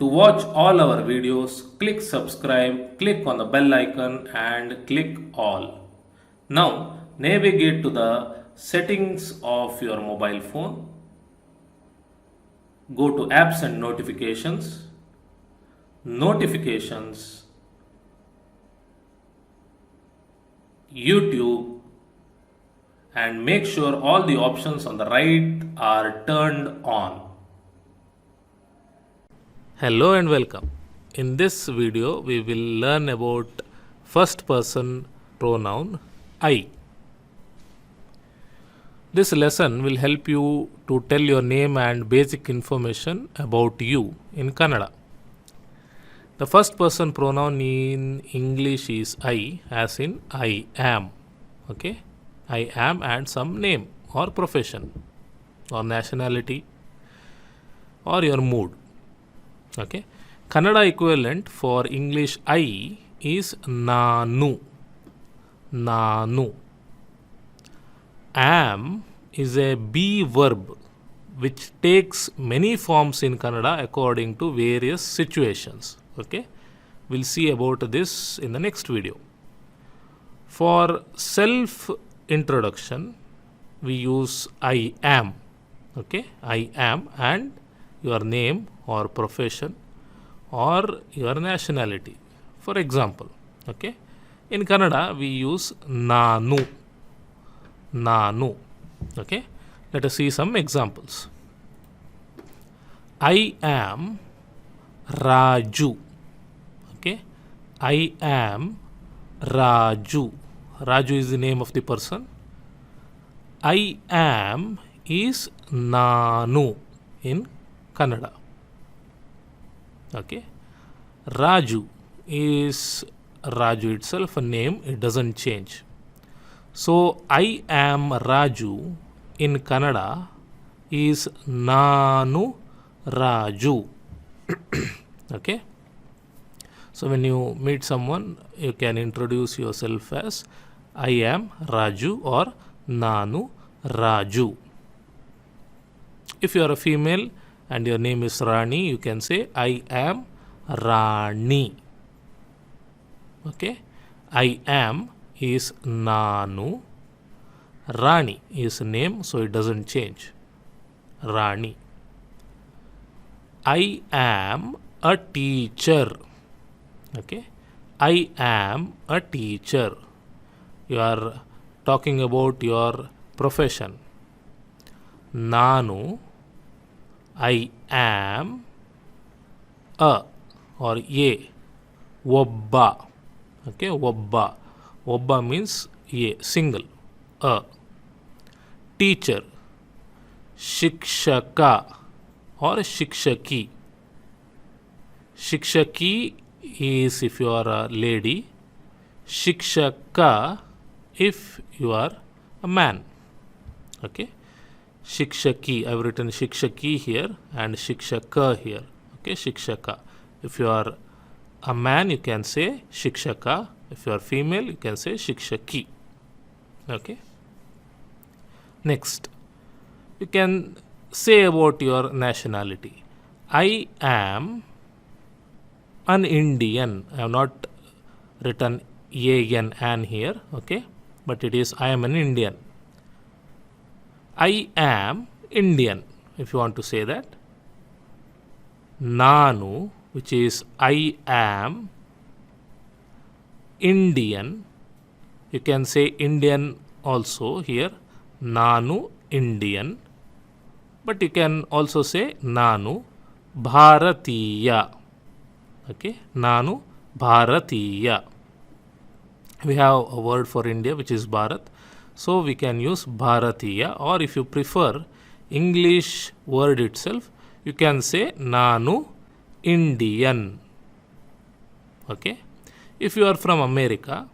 To watch all our videos, click subscribe, click on the bell icon and click all. Now navigate to the settings of your mobile phone. Go to apps and notifications. Notifications. YouTube, and make sure all the options on the right are turned on. Hello and welcome. In this video we will learn about first person pronoun I. This lesson will help you to tell your name and basic information about you in Kannada. The first person pronoun in English is I, as in I am. Okay? I am and some name or profession or nationality or your mood. Okay? Kannada equivalent for English I is Nanu. Nanu. Am is a be verb which takes many forms in Kannada according to various situations. Okay? We'll see about this in the next video. For self introduction, we use I am. Okay? I am and your name or profession or your nationality. For example, okay? In Kannada, we use Nanu. Nanu. Okay? Let us see some examples. I am Raju. Okay? I am Raju. Raju is the name of the person. I am is Nanu in Kannada. Okay? Raju is Raju itself a name, it doesn't change. So I am Raju in Kannada is Nanu Raju. Okay? So when you meet someone, you can introduce yourself as I am Raju or Nanu Raju. If you are a female and your name is Rani, you can say I am Rani. Okay? I am is Nanu. Rani is a name, so it doesn't change. Rani. I am a teacher. Okay? I am a teacher. You are talking about your profession. Nanu, I am a or a Obba. Okay, Obba. Obba means a single. A teacher. Shikshaka or Shikshaki. Shikshaki is if you are a lady. Shikshaka if you are a man. Okay. Shikshaki. I have written Shikshaki here and Shikshaka here. Okay. Shikshaka. If you are a man, you can say Shikshaka. If you are female, you can say Shikshaki. Okay. Next, you can say about your nationality. I am an Indian. I have not written an here. Okay. But it is I am an Indian. I am Indian, if you want to say that. Nanu, which is I am Indian. You can say Indian also here. Nanu Indian. But you can also say Nanu Bharatiya. Okay. Nanu Bharatiya. We have a word for India which is Bharat. So we can use Bharatiya, or if you prefer English word itself, you can say Nanu Indian. Okay. If you are from America,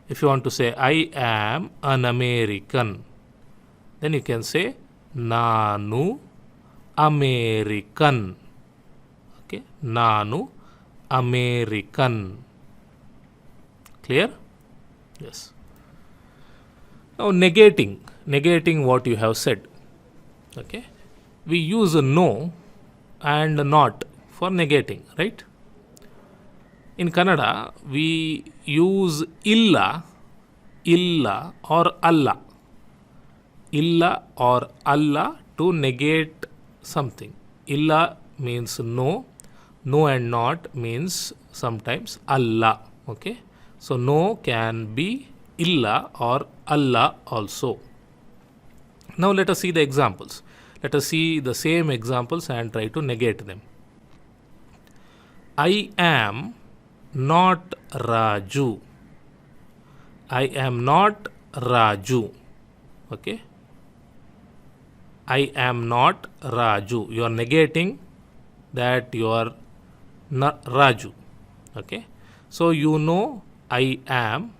if you want to say I am an American, then you can say Nanu American. Okay. Nanu American. Clear? Yes. Now negating what you have said. Okay. We use a no and not for negating, right? In Kannada, we use illa, illa or alla. Illa or alla to negate something. Illa means no, no and not means sometimes alla. Okay, so no can be illa or alla also. Now let us see the examples. Let us see the same examples and try to negate them. I am not Raju. I am not Raju. Okay. I am not Raju. You are negating that you are not Raju. Okay. So you know I am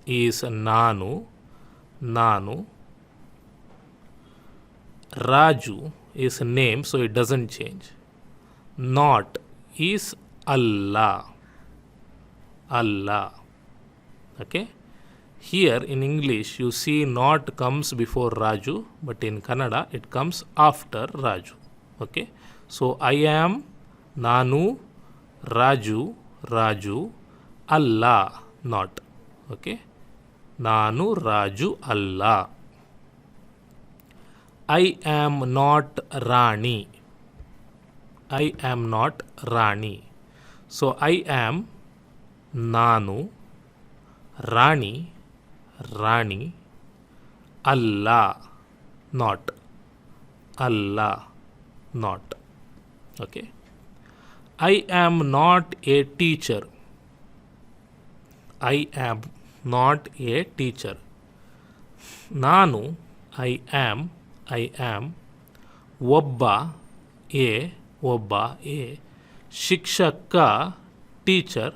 is Nanu. Nanu. Raju is a name, so it doesn't change. Not is Allah. Allah. Okay. Here in English, you see not comes before Raju, but in Kannada, it comes after Raju. Okay. So I am Nanu, Raju, Raju, Allah, not. Okay. Nanu, Raju, Allah. I am not Rani. I am not Rani. So I am Nanu, Rani, Rani, Allah, not. Allah, not. Okay. I am not a teacher. I am not a teacher. Nanu, I am ಒಬ್ಬ ಶಿಕ್ಷಕ teacher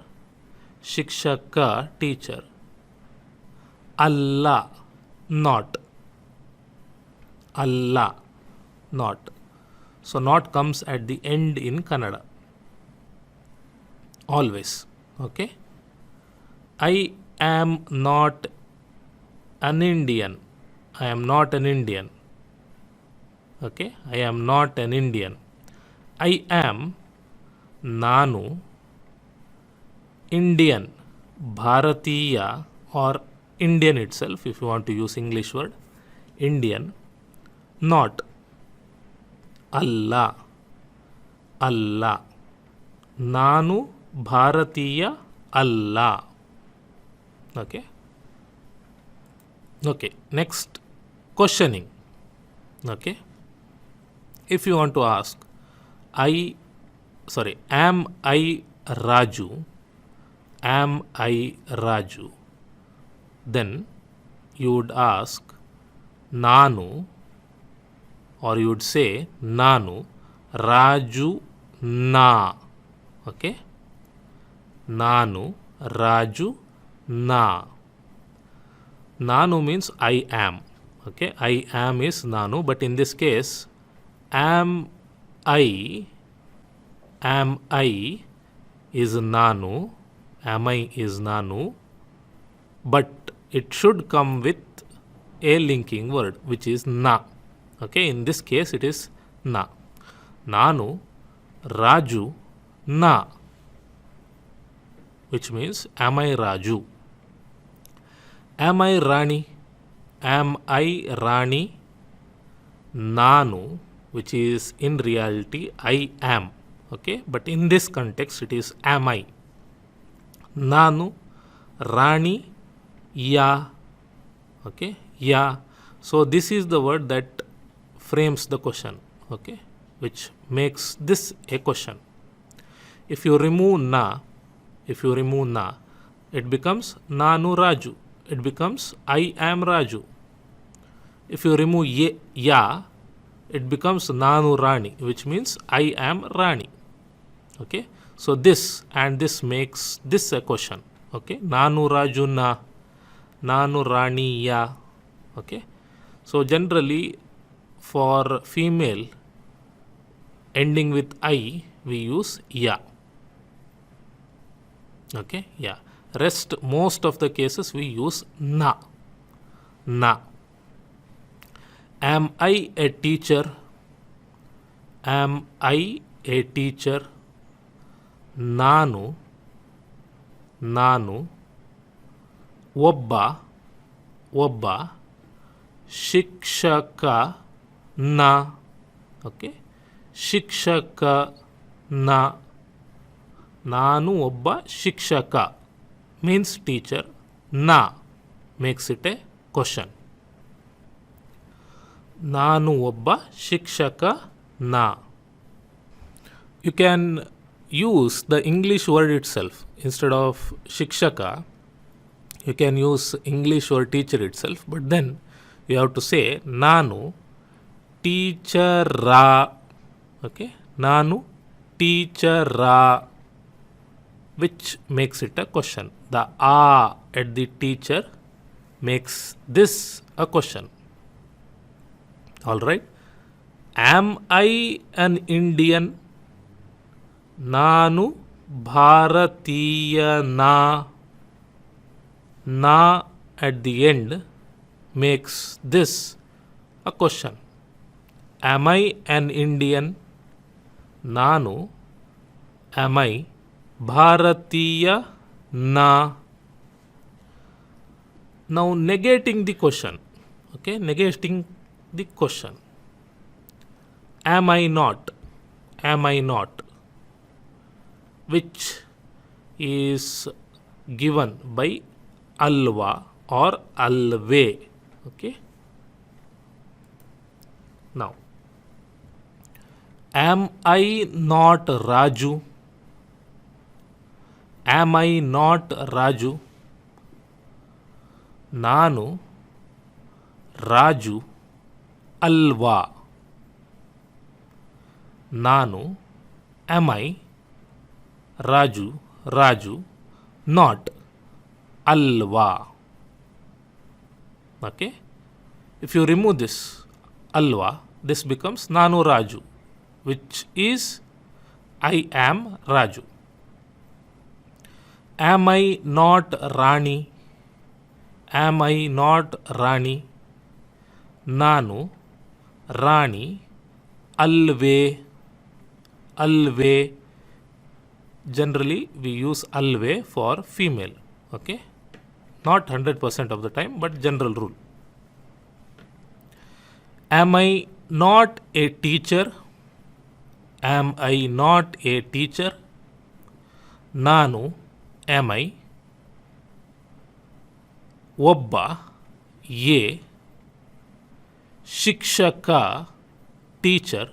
ಅಲ್ಲ not so not comes at the end in Kannada always. Okay. I am not an Indian. I am not an Indian. Okay, I am not an Indian. I am Nanu Indian, Bharatiya or Indian itself, if you want to use English word, Indian, not Allah. Allah. Nanu Bharatiya Allah. Okay. Okay, next, questioning. Okay, if you want to ask, am I Raju? Am I Raju? Then you would ask Nanu, or you would say Nanu Raju na. Okay, Nanu Raju na. Nanu means I am. Okay, I am is Nanu, but in this case, am I is Nanu, am I is Nanu, but it should come with a linking word, which is na. Okay, in this case it is na. Nanu Raju na, which means am I Raju? Am I Rani? Am I Rani? Nanu, which is in reality I am. Okay, but in this context it is am I. Nanu Rani ya. Okay, ya. So this is the word that frames the question. Okay, which makes this a question. If you remove na, it becomes Nanu Raju. It becomes I am Raju. If you remove ya, it becomes Nanu Rani, which means I am Rani. Okay, so this and this makes this a question. Okay, Nanu Raju na, Nanu Rani ya. Okay, so generally for female ending with I, we use ya. Okay, yeah. Rest, most of the cases we use na. Na. Am I a teacher? Am I A teacher. ನಾನು ಒಬ್ಬ ಶಿಕ್ಷಕನ. Okay, ಶಿಕ್ಷಕನ. ನಾನು ಒಬ್ಬ ಶಿಕ್ಷಕ means teacher. ನಾ makes it A question. ನಾನು ಒಬ್ಬ ಶಿಕ್ಷಕನ. You can use the English word itself. Instead of shikshaka, you can use English word teacher itself. But then you have to say ನಾನು teacher. Okay, ನಾನು teacher, which makes it a question. The at the teacher makes this a question. All right. Am I an Indian? ನಾನು ಭಾರತೀಯನಾ. ನಾ at the end makes this a question. Am I an Indian? ನಾನು am I ಭಾರತೀಯನಾ. Now negating the question. Okay, negating the question. Am I not? Am I not? Which is given by alva or alve. Okay. Now, am I not Raju? Am I not Raju? ನಾನು ರಾಜು ಅಲ್ವಾ. ನಾನು am I Raju, not alva. Okay. If you remove this alva, this becomes Nanu Raju, which is I am Raju. Am I not Rani? Am I not Rani? Nanu Rani alve. Generally we use alve for female. Okay, not 100% of the time, but general rule. Am I not a teacher? Am I not a teacher? ನಾನು am I ಒಬ್ಬ A ಶಿಕ್ಷಕ teacher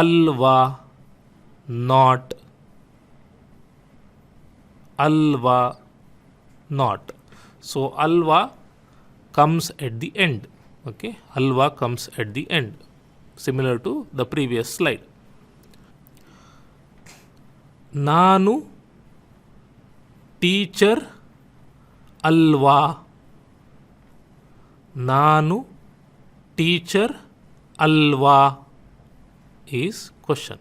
ಅಲ್ವಾ. Not alva, not. So alva comes at the end. Okay, alva comes at the end, similar to the previous slide. ನಾನು teacher ಅಲ್ವಾ. ನಾನು teacher ಅಲ್ವಾ is question.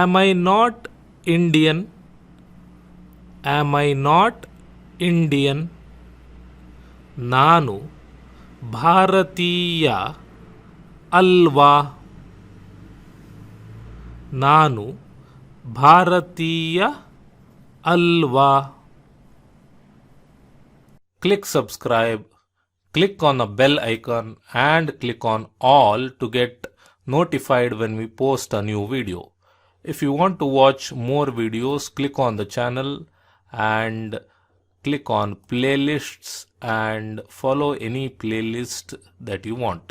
Am I not Indian? Am I not Indian? ನಾನು ಭಾರತೀಯ ಅಲ್ವಾ. ನಾನು ಭಾರತೀಯ ಅಲ್ವಾ. Click subscribe, click on the bell icon and click on all to get notified when we post a new video. If you want to watch more videos, click on the channel and click on playlists and follow any playlist that you want.